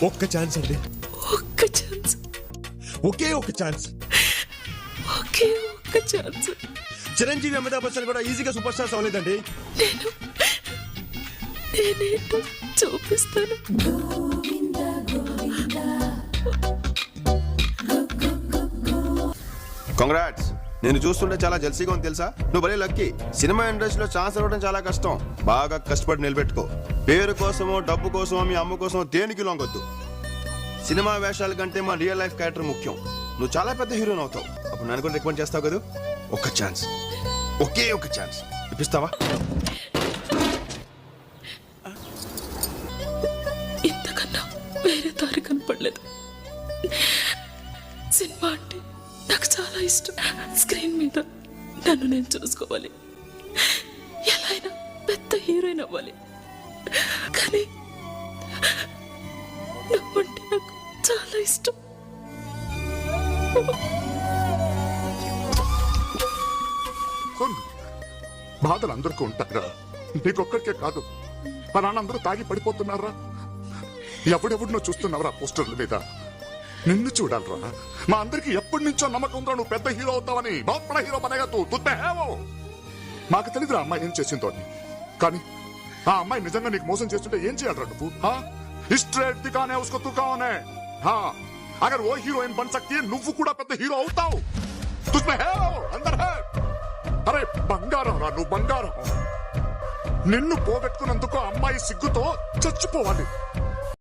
ఒక్క ఛాన్స్ అండి, ఒక్క ఛాన్స్, ఒకే ఒక ఛాన్స్. ఒకే ఒక్క ఛాన్స్. చిరంజీవి అమితాబ్ బచ్చన్ కూడా ఈజీగా సూపర్ స్టార్స్ అవ్వలేదండి. నేనేంటో చూపిస్తాను. కంగ్రాట్స్. నేను చూస్తుంటే చాలా జల్సీగా ఉంది తెలుసా. నువ్వు భలే లక్కీ. సినిమా ఇండస్ట్రీలో ఛాన్స్ ఇవ్వడం చాలా కష్టం. బాగా కష్టపడి నిలబెట్టుకో. పేరు కోసమో డబ్బు కోసమో మీ అమ్మ కోసమో దేనికి లొంగొద్దు. సినిమా వేషాల కంటే మా రియల్ లైఫ్ క్యారెక్టర్ ముఖ్యం. నువ్వు చాలా పెద్ద హీరోని అవుతావు. అప్పుడు నన్ను కూడా రికమెండ్ చేస్తావు కదా. ఒక్క ఛాన్స్, ఒకే ఒక ఛాన్స్ ఇప్పిస్తావా? ఇంతకన్నా వేరే దారి కనపడలేదు. సినిమా అంటే నాకు చాలా ఇష్టం. స్క్రీన్ మీద నన్ను నేను చూసుకోవాలి, ఎలా అయినా పెద్ద హీరోయిన్ అవ్వాలి. కానీ నువ్వంటే నాకు చాలా ఇష్టం. బాధలు అందరికీ ఉంటారా, నీకొక్కడికే కాదు. మా నాన్న అందరూ తాగి పడిపోతున్నారా. ఎవడెవడినో చూస్తున్నావురా పోస్టర్ల మీద. నిన్ను చూడాలరా. మా అందరికి ఎప్పటి నుంచో నమ్మకం ఉందా నువ్వు పెద్ద హీరో అవుతావని. बहुत बड़ा హీరో బనేగా తూ. తుత్తే హే వో. మాకు తెలియదురా అమ్మాయి ఏం చేసిందో అని. కానీ ఆ అమ్మాయి నిజంగా నీకు మోసం చేస్తుంటే ఏం చేయాలరా నువ్వు? स्ट्रेट दिखाने उसको तू कौन है? हाँ, अगर वो हीरोइन बन सकती है నువ్వు కూడా పెద్ద హీరో అవుతావు. तुझमें है वो, अंदर है. అరే బంగారం రా నువ్వు, బంగారం. నిన్ను పోగొట్టుకున్నందుకు అమ్మాయి సిగ్గుతో చచ్చిపోవాలి.